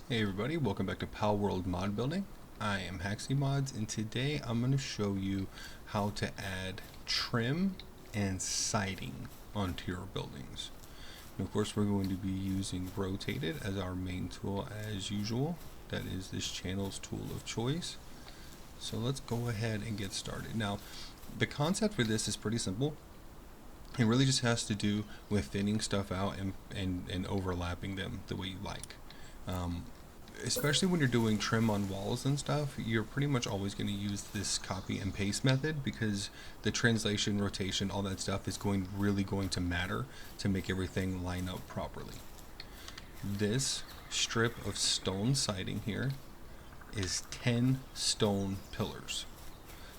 Hey everybody, welcome back to Palworld mod building. I am MoxxyMods, and today I'm going to show you how to add trim and siding onto your buildings. And of course we're going to be using rotated as our main tool as usual. That is this channel's tool of choice. So let's go ahead and get started. Now the concept for this is pretty simple. It really just has to do with thinning stuff out and overlapping them the way you like. Especially when you're doing trim on walls and stuff, you're pretty much always going to use this copy and paste method because the translation, rotation, all that stuff is really going to matter to make everything line up properly. This strip of stone siding here is 10 stone pillars.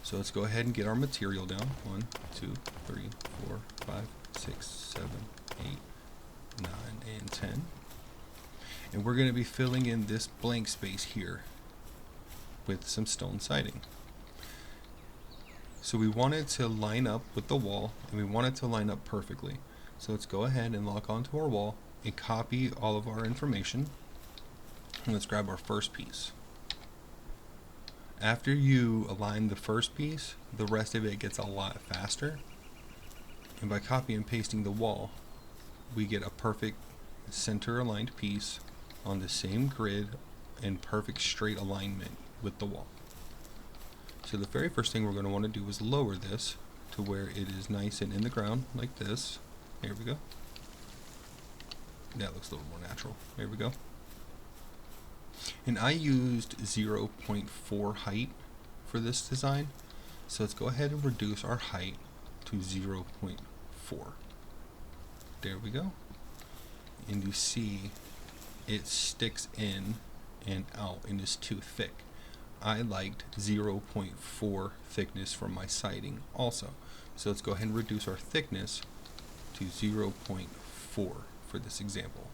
So let's go ahead and get our material down. 1, 2, 3, 4, 5, 6, 7, 8, 9, and 10. And we're going to be filling in this blank space here with some stone siding. So we want it to line up with the wall, and we want it to line up perfectly. So let's go ahead and lock onto our wall and copy all of our information. And let's grab our first piece. After you align the first piece, the rest of it gets a lot faster. And by copy and pasting the wall, we get a perfect center aligned piece on the same grid in perfect straight alignment with the wall. So the very first thing we're going to want to do is lower this to where it is nice and in the ground like this. There we go. That looks a little more natural. There we go. And I used 0.4 height for this design. So let's go ahead and reduce our height to 0.4. There we go. And you see it sticks in and out and is too thick. I liked 0.4 thickness from my siding also. So let's go ahead and reduce our thickness to 0.4 for this example.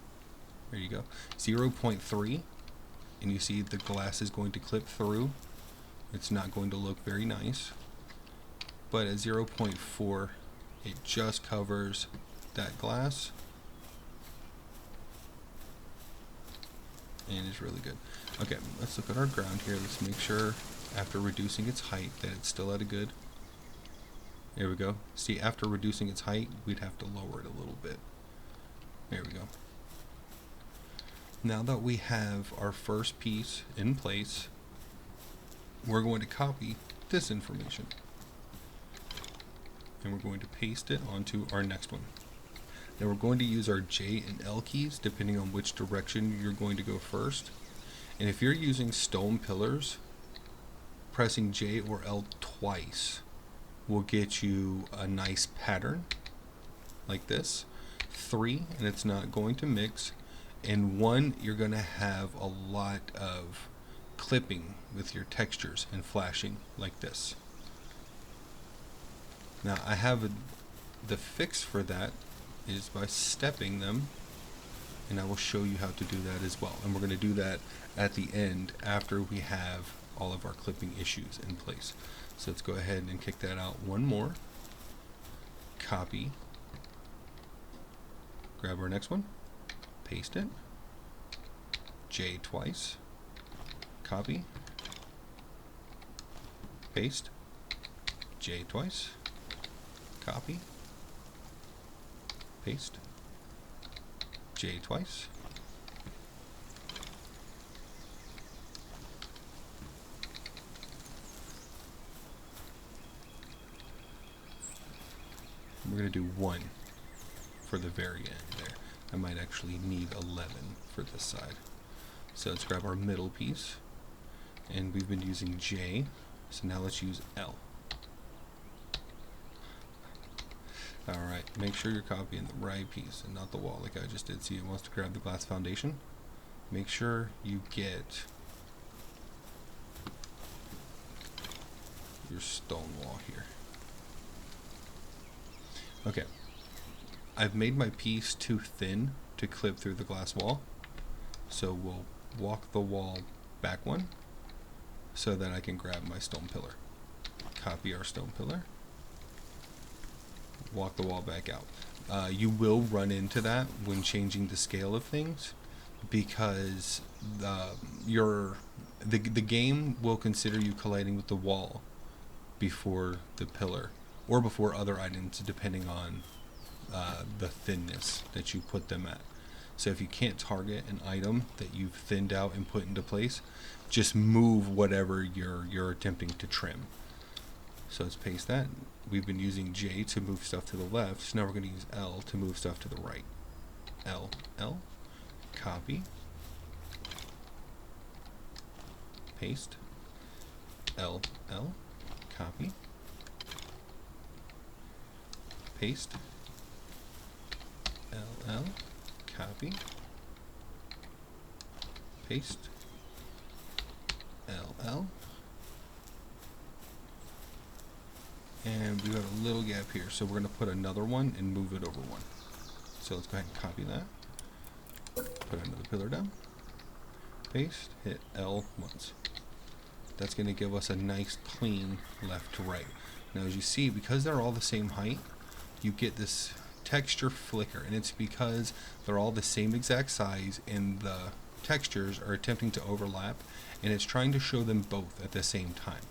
There you go. 0.3, and you see the glass is going to clip through. It's not going to look very nice. But at 0.4, it just covers that glass. And it's really good. Okay, let's look at our ground here. Let's make sure after reducing its height that it's still at a good. There we go. See, after reducing its height, we'd have to lower it a little bit. There we go. Now that we have our first piece in place, we're going to copy this information. And we're going to paste it onto our next one. Now we're going to use our J and L keys depending on which direction you're going to go first. And if you're using stone pillars, pressing J or L twice will get you a nice pattern like this. 3, and it's not going to mix. And 1, you're going to have a lot of clipping with your textures and flashing like this. Now I have the fix for that is by stepping them, and I will show you how to do that as well. And we're going to do that at the end after we have all of our clipping issues in place. So let's go ahead and kick that out one more. Copy. Grab our next one. Paste it. J twice. Copy. Paste. J twice. Copy. Paste. J twice. We're going to do 1 for the very end there. I might actually need 11 for this side. So let's grab our middle piece, and we've been using J, so now let's use L. Alright, make sure you're copying the right piece and not the wall like I just did. See, it wants to grab the glass foundation. Make sure you get your stone wall here. Okay, I've made my piece too thin to clip through the glass wall, so we'll walk the wall back 1 so that I can grab my stone pillar. Copy our stone pillar. Walk the wall back out. You will run into that when changing the scale of things, because the game will consider you colliding with the wall before the pillar or before other items, depending on the thinness that you put them at. So if you can't target an item that you've thinned out and put into place, just move whatever you're attempting to trim. So let's paste that. We've been using J to move stuff to the left, so now we're going to use L to move stuff to the right. L, copy, paste, L, copy, paste, L, copy, paste, L, and we have a little gap here, so we're going to put another one and move it over one. So let's go ahead and copy that, put another pillar down, paste, hit L once. That's going to give us a nice clean left to right. Now as you see, because they're all the same height, you get this texture flicker, and it's because they're all the same exact size and the textures are attempting to overlap, and it's trying to show them both at the same time.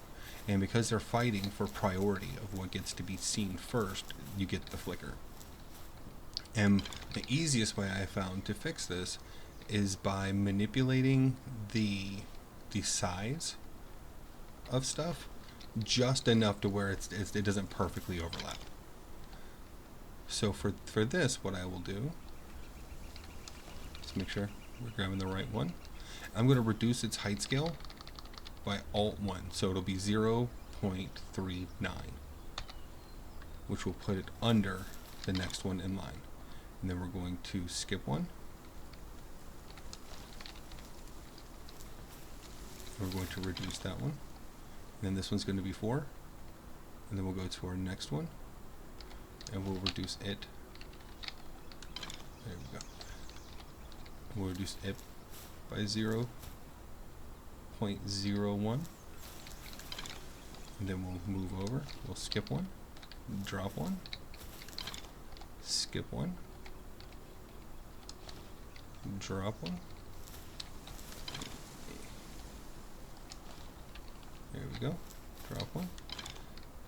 And because they're fighting for priority of what gets to be seen first, you get the flicker. And the easiest way I found to fix this is by manipulating the size of stuff just enough to where it doesn't perfectly overlap. So for this, what I will do, let's make sure we're grabbing the right one. I'm going to reduce its height scale by Alt-1, so it'll be 0.39, which will put it under the next one in line. And then we're going to skip one. We're going to reduce that one. And then this one's going to be 4. And then we'll go to our next one, and we'll reduce it. There we go. We'll reduce it by 0.01. And then we'll move over. We'll skip one, drop one, skip one, drop one. There we go. Drop one.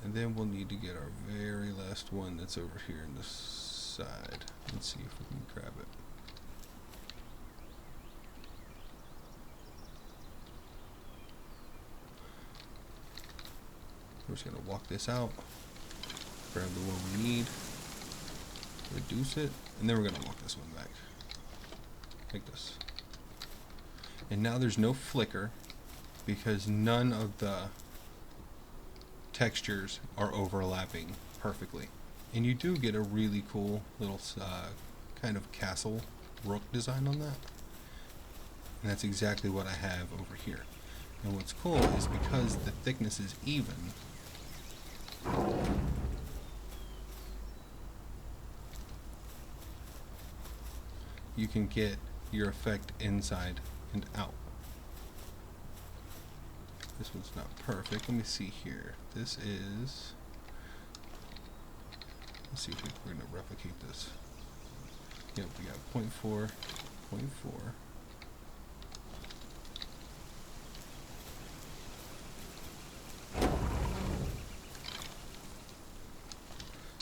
And then we'll need to get our very last one that's over here on this side. Let's see if we can grab it. We're just going to walk this out, grab the one we need, reduce it, and then we're going to walk this one back. Like this. And now there's no flicker because none of the textures are overlapping perfectly. And you do get a really cool little kind of castle rook design on that. And that's exactly what I have over here. And what's cool is because the thickness is even, you can get your effect inside and out. This one's not perfect. Let me see here. This is, let's see if we're going to replicate this. Yep, we got 0.4, 0.4.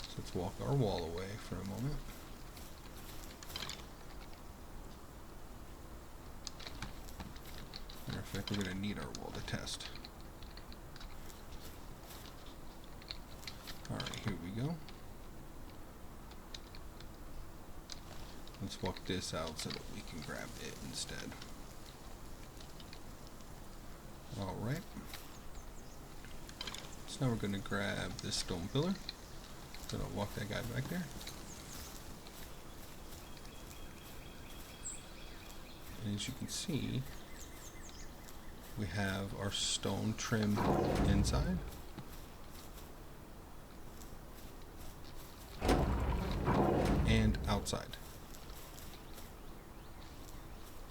So let's walk our wall away for a moment. Matter of fact, we're going to need our wall to test. Alright, here we go. Let's walk this out so that we can grab it instead. Alright. So now we're going to grab this stone pillar. Gonna walk that guy back there. And as you can see, we have our stone trim inside. And outside.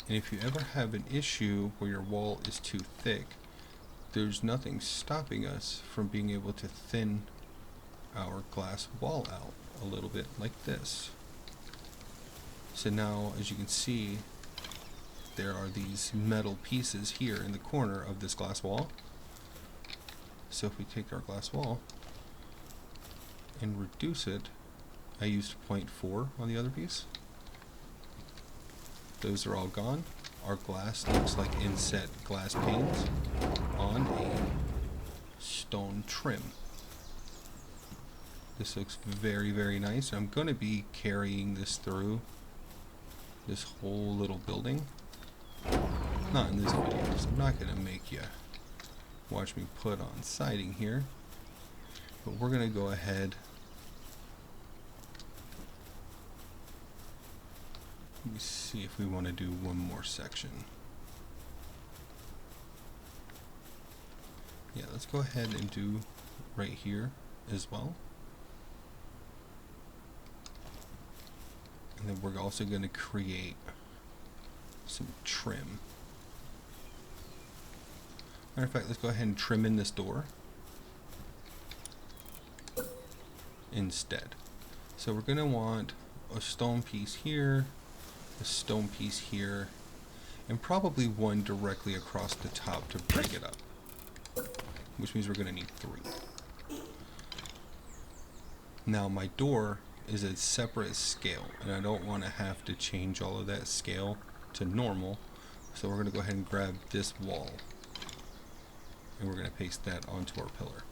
And if you ever have an issue where your wall is too thick, there's nothing stopping us from being able to thin our glass wall out a little bit like this. So now, as you can see, there are these metal pieces here in the corner of this glass wall. So if we take our glass wall and reduce it, I used 0.4 on the other piece. Those are all gone. Our glass looks like inset glass panes on a stone trim. This looks very, very nice. I'm going to be carrying this through this whole little building. Not in this video, because I'm not going to make you watch me put on siding here. But we're going to go ahead. Let me see if we want to do one more section. Yeah, let's go ahead and do right here as well. And then we're also going to create some trim. Matter of fact, let's go ahead and trim in this door instead. So we're going to want a stone piece here, a stone piece here, and probably one directly across the top to break it up, which means we're going to need 3. Now my door is a separate scale, and I don't want to have to change all of that scale to normal, so we're going to go ahead and grab this wall and we're going to paste that onto our pillar.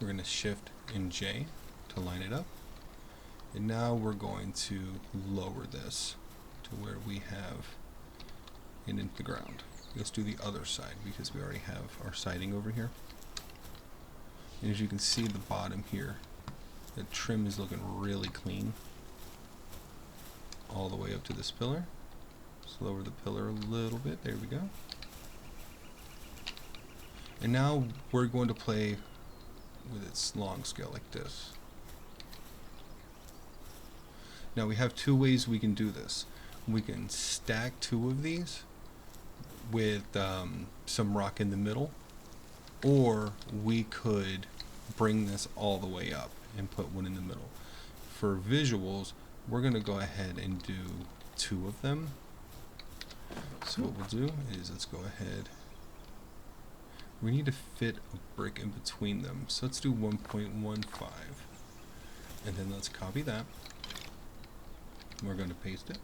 We're going to shift and J to line it up, and now we're going to lower this to where we have it into the ground. Let's do the other side because we already have our siding over here. And as you can see, the bottom here, the trim is looking really clean all the way up to this pillar. Just lower the pillar a little bit. There we go. And now we're going to play with its long scale like this. Now we have 2 ways we can do this. We can stack 2 of these with some rock in the middle, or we could bring this all the way up and put one in the middle. For visuals, we're going to go ahead and do 2 of them. So what we'll do is, let's go ahead. We need to fit a brick in between them, so let's do 1.15, and then let's copy that. We're going to paste it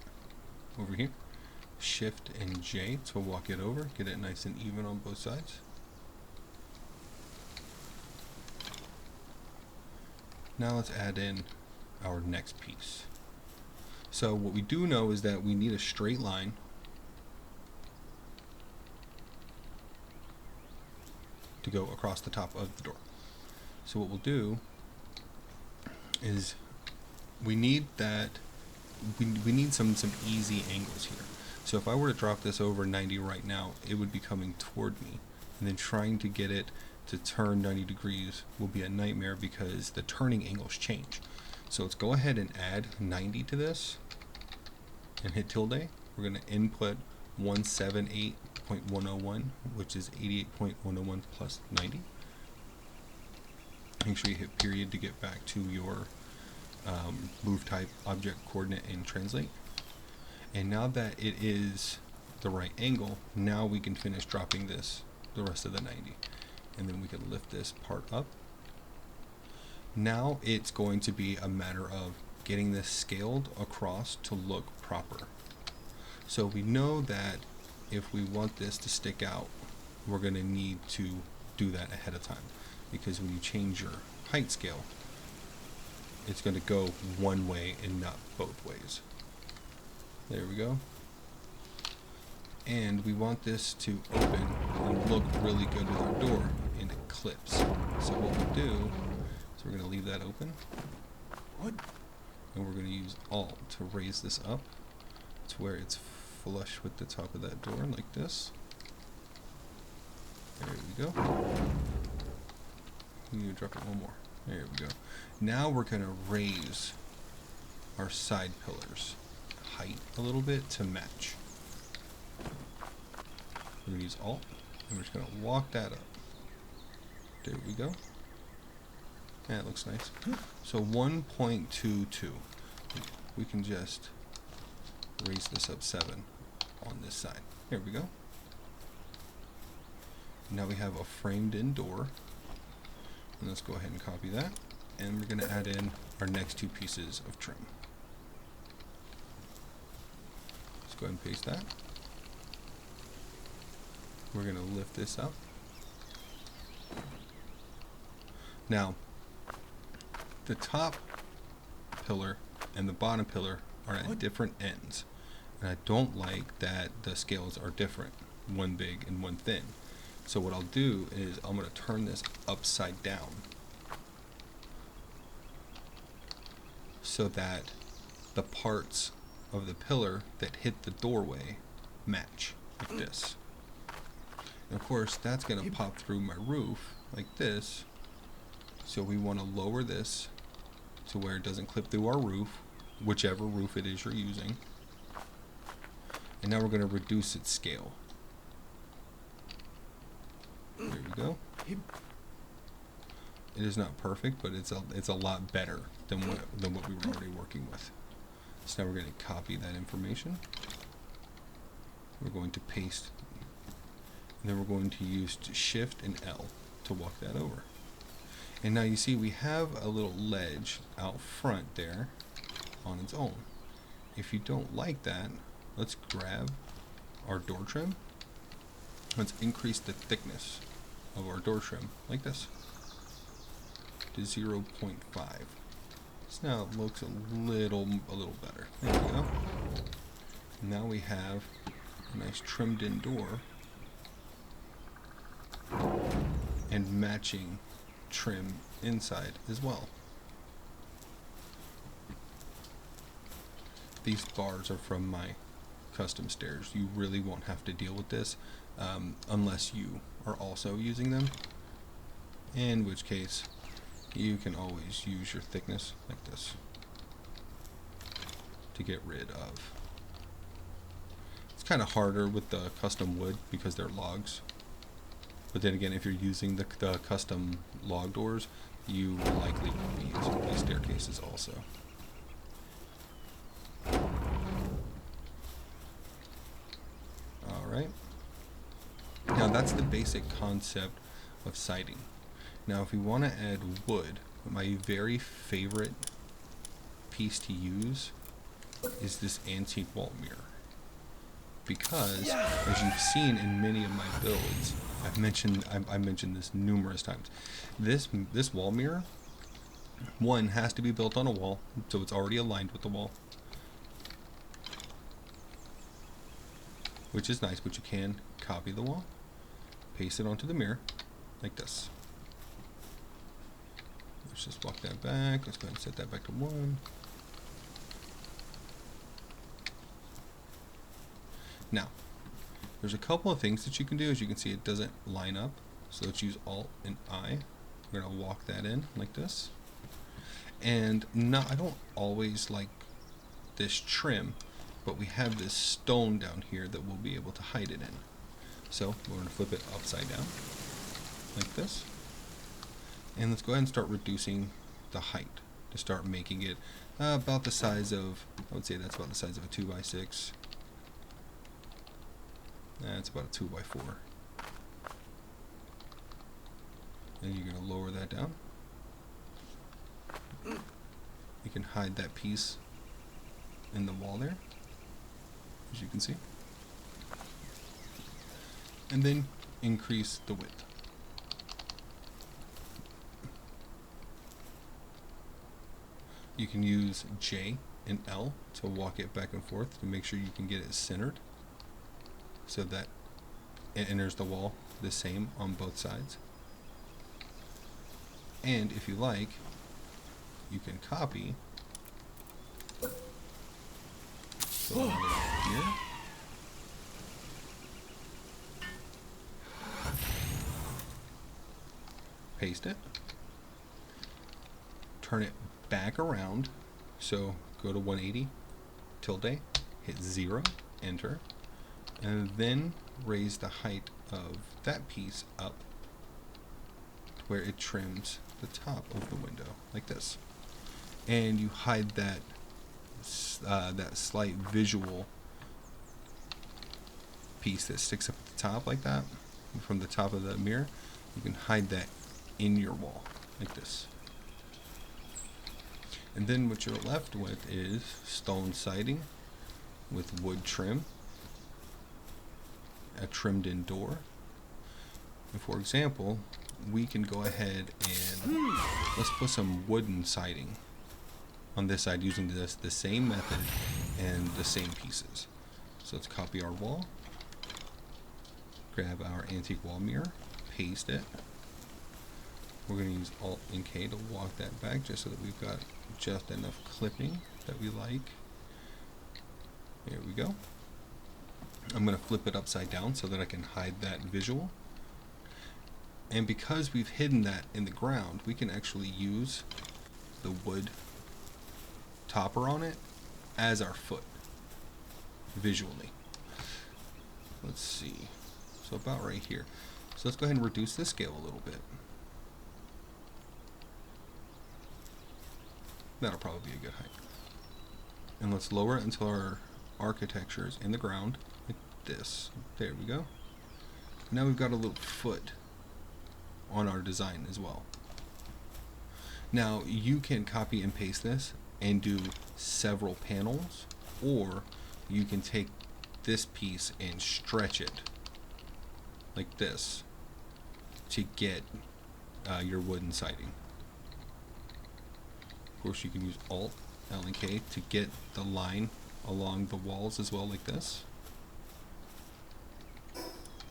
over here. Shift and J to walk it over, get it nice and even on both sides. Now let's add in our next piece. So what we do know is that we need a straight line to go across the top of the door. So what we'll do is we need that we need some easy angles here. So if I were to drop this over 90 right now, it would be coming toward me, and then trying to get it to turn 90 degrees will be a nightmare because the turning angles change. So let's go ahead and add 90 to this and hit tilde. We're going to input 178.101, which is 88.101 plus 90. Make sure you hit period to get back to your move type, object, coordinate, and translate. And now that it is the right angle, now we can finish dropping this the rest of the 90. And then we can lift this part up. Now it's going to be a matter of getting this scaled across to look proper. So we know that if we want this to stick out, we're going to need to do that ahead of time, because when you change your height scale, it's going to go one way and not both ways. There we go. And we want this to open and look really good with our door, and it clips. So what we'll do is we're going to leave that open. And we're going to use Alt to raise this up to where it's flush with the top of that door, like this. There we go. You need to drop it one more. There we go. Now we're going to raise our side pillars height a little bit to match. We're going to use Alt, and we're just going to walk that up. There we go. Yeah, it looks nice. So 1.22. We can just raise this up 7 on this side. Here we go. Now we have a framed in door. And let's go ahead and copy that. And we're going to add in our next 2 pieces of trim. Let's go ahead and paste that. We're going to lift this up. Now, the top pillar and the bottom pillar are at different ends. And I don't like that the scales are different, one big and one thin. So what I'll do is I'm going to turn this upside down so that the parts of the pillar that hit the doorway match like this. And of course that's going to pop through my roof like this. So we want to lower this to where it doesn't clip through our roof, whichever roof it is you're using. And now we're going to reduce its scale. There we go. It is not perfect, but it's a lot better than what we were already working with. So now we're going to copy that information. We're going to paste, and then we're going to use Shift and L to walk that over. And now you see we have a little ledge out front there on its own. If you don't like that, let's grab our door trim. Let's increase the thickness of our door trim like this to 0.5. So now it looks a little better. There we go. Now we have a nice trimmed in door and matching trim inside as well. These bars are from my custom stairs. You really won't have to deal with this unless you are also using them, in which case you can always use your thickness like this to get rid of. It's kind of harder with the custom wood because they're logs, but then again, if you're using the custom log doors, you will likely be using these staircases also. Alright. Now that's the basic concept of siding. Now if we want to add wood, my very favorite piece to use is this antique wall mirror. Because, as you've seen in many of my builds, I mentioned this numerous times. This wall mirror, one, has to be built on a wall, so it's already aligned with the wall, which is nice, but you can copy the wall, paste it onto the mirror, like this. Let's just walk that back. Let's go ahead and set that back to 1. Now, there's a couple of things that you can do. As you can see, it doesn't line up. So let's use Alt and I. We're going to walk that in like this. And I don't always like this trim, but we have this stone down here that we'll be able to hide it in. So we're going to flip it upside down like this. And let's go ahead and start reducing the height to start making it about the size of, I would say that's about the size of a 2x6. That's about a 2x4. And you're going to lower that down. You can hide that piece in the wall there, as you can see. And then increase the width. You can use J and L to walk it back and forth to make sure you can get it centered so that it enters the wall the same on both sides. And if you like, you can copy here. Paste it. Turn it back around. So go to 180, tilde, hit 0, enter, and then raise the height of that piece up to where it trims the top of the window, like this. And you hide that that slight visual piece that sticks up at the top like that, from the top of the mirror, you can hide that in your wall like this. And then what you're left with is stone siding with wood trim, a trimmed in door. And for example, we can go ahead and let's put some wooden siding on this side using the same method and the same pieces. So let's copy our wall, grab our antique wall mirror, paste it. We're going to use Alt and K to walk that back just so that we've got just enough clipping that we like. There we go. I'm going to flip it upside down so that I can hide that visual. And because we've hidden that in the ground, we can actually use the wood topper on it as our foot visually. Let's see. So about right here. So let's go ahead and reduce this scale a little bit. That'll probably be a good height. And let's lower it until our architecture is in the ground, like this. There we go. Now we've got a little foot on our design as well. Now you can copy and paste this and do several panels, or you can take this piece and stretch it like this to get your wooden siding. Of course, you can use Alt, L and K to get the line along the walls as well, like this.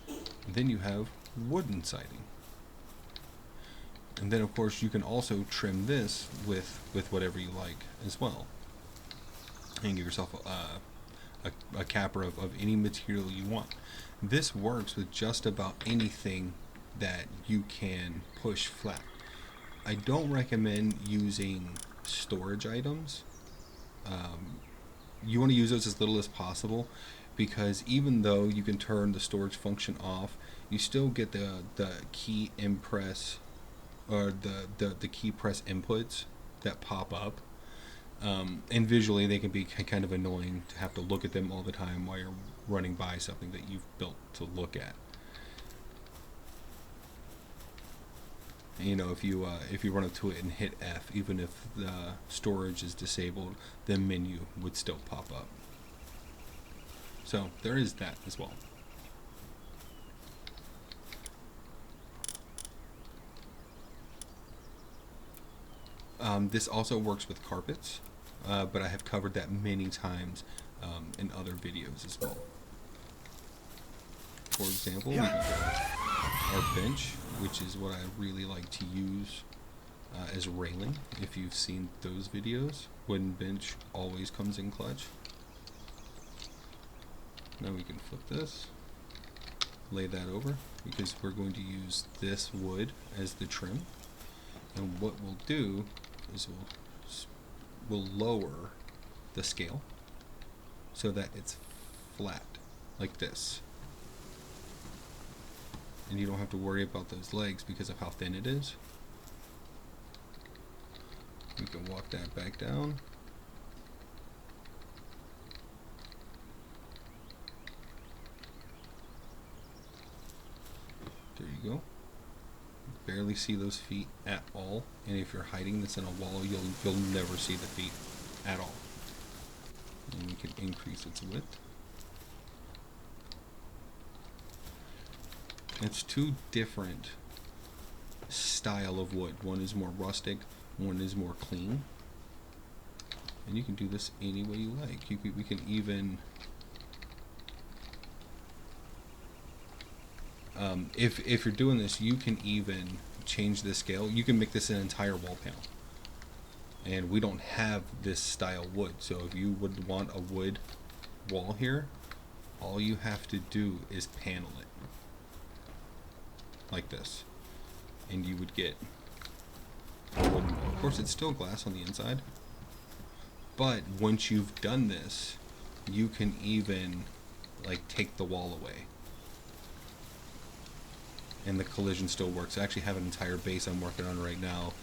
And then you have wooden siding. And then of course you can also trim this with whatever you like as well. And give yourself a capper of any material you want. This works with just about anything that you can push flat. I don't recommend using storage items. You want to use those as little as possible, because even though you can turn the storage function off, you still get the key impress or the key press inputs that pop up, and visually they can be kind of annoying to have to look at them all the time while you're running by something that you've built to look at. You know, if you run up to it and hit F, even if the storage is disabled, the menu would still pop up. So there is that as well. This also works with carpets, but I have covered that many times in other videos as well. For example, we can go our bench, which is what I really like to use as railing. If you've seen those videos, wooden bench always comes in clutch. Now we can flip this, lay that over, because we're going to use this wood as the trim. And what we'll do is we'll lower the scale so that it's flat, like this. And you don't have to worry about those legs because of how thin it is. We can walk that back down. There you go. Barely see those feet at all, and if you're hiding this in a wall, you'll never see the feet at all. And we can increase its width. It's two different style of wood. One is more rustic, one is more clean. And you can do this any way you like. We can even, if you're doing this, you can even change the scale. You can make this an entire wall panel. And we don't have this style wood. So if you would want a wood wall here, all you have to do is panel it. Like this, and you would get a wooden wall. Of course, it's still glass on the inside, but once you've done this, you can even like take the wall away, and the collision still works. I actually have an entire base I'm working on right now,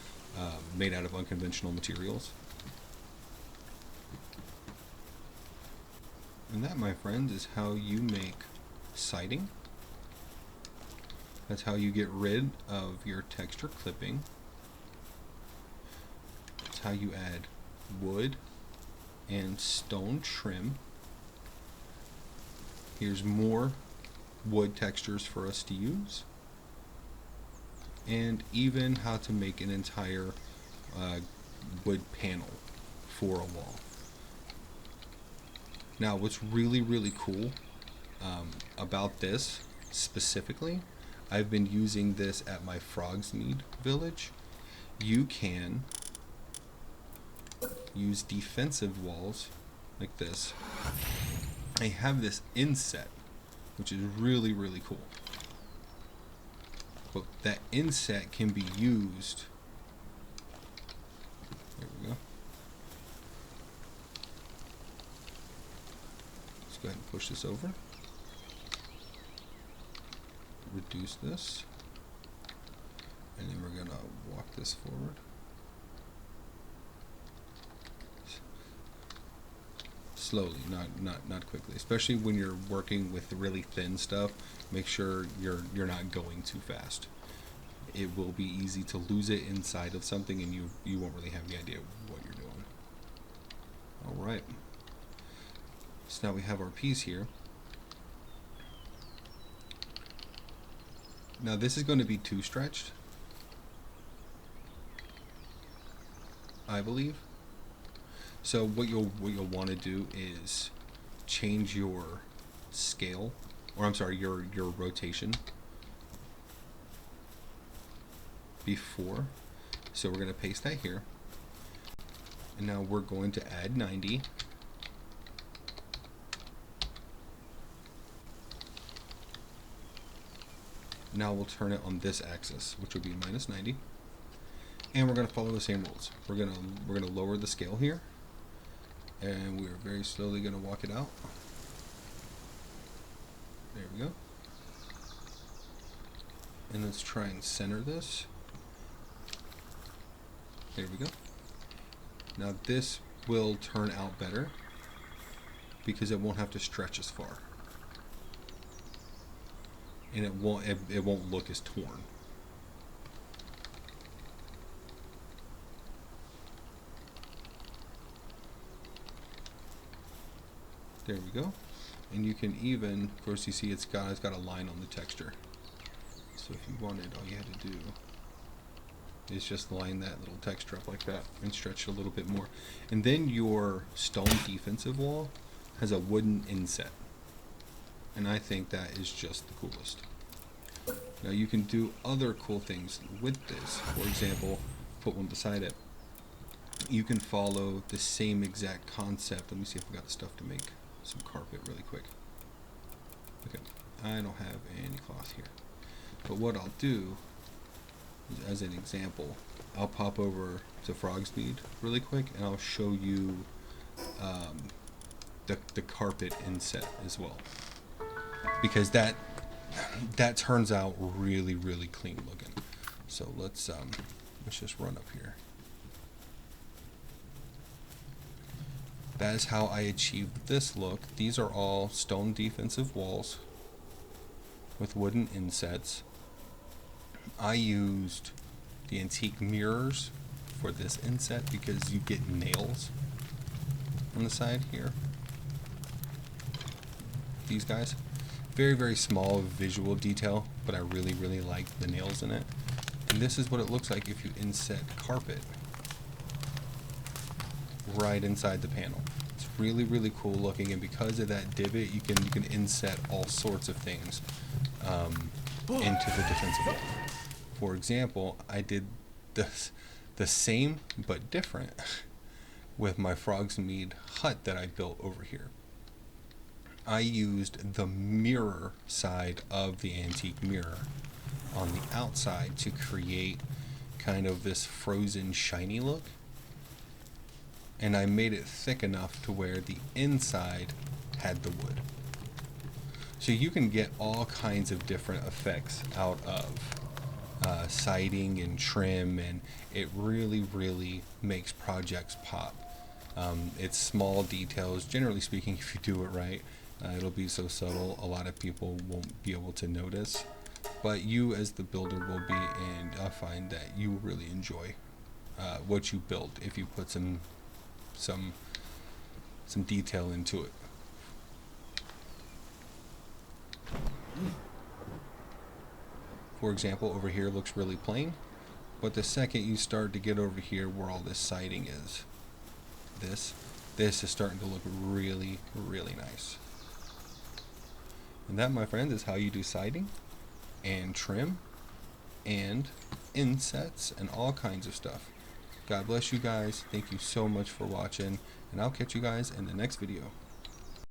made out of unconventional materials. And that, my friends, is how you make siding. That's how you get rid of your texture clipping. That's how you add wood and stone trim. Here's more wood textures for us to use. And even how to make an entire wood panel for a wall. Now, what's really cool about this specifically, I've been using this at my Frogsmead village. You can use defensive walls like this. I have this inset, which is really cool. But that inset can be used. There we go. Let's go ahead and push this over. Reduce this. And then we're gonna walk this forward. Slowly, not quickly. Especially when you're working with really thin stuff, make sure you're not going too fast. It will be easy to lose it inside of something, and you won't really have any idea what you're doing. All right. So now we have our piece here. Now this is going to be too stretched, I believe. So what you'll want to do is change your scale, or I'm sorry, your rotation before. So we're going to paste that here, and now we're going to add 90. Now we'll turn it on this axis, which will be minus 90, and we're going to follow the same rules. We're gonna lower the scale here, and we're very slowly going to walk it out. There we go. And let's try and center this. There we go. Now this will turn out better because it won't have to stretch as far, and it won't look as torn. There we go. And you can even, of course, you see it's got a line on the texture. So if you wanted, all you had to do is just line that little texture up like that and stretch it a little bit more. And then your stone defensive wall has a wooden inset, and I think that is just the coolest. Now you can do other cool things with this. For example, put one beside it. You can follow the same exact concept. Let me see if we got the stuff to make some carpet really quick. Okay, I don't have any cloth here, but what I'll do is, as an example, I'll pop over to Frogsmead really quick, and I'll show you the carpet inset as well, because that turns out really clean looking. So let's just run up here. That is how I achieved this look. These are all stone defensive walls with wooden insets. I used the antique mirrors for this inset because you get nails on the side here. These guys. Very small visual detail, but I really like the nails in it. And this is what it looks like if you inset carpet right inside the panel. It's really cool looking, and because of that divot, you can inset all sorts of things into the defensive wall. For example, I did the same but different with my Frogsmead hut that I built over here. I used the mirror side of the antique mirror on the outside to create kind of this frozen shiny look, and I made it thick enough to where the inside had the wood. So you can get all kinds of different effects out of siding and trim, and it really makes projects pop. It's small details. Generally speaking, if you do it right, it'll be so subtle a lot of people won't be able to notice. But you as the builder will be, and I find that you will really enjoy what you build if you put some detail into it. For example, over here looks really plain, but the second you start to get over here where all this siding is, this is starting to look really, really nice. And that, my friends, is how you do siding and trim and insets and all kinds of stuff. God bless you guys. Thank you so much for watching, and I'll catch you guys in the next video.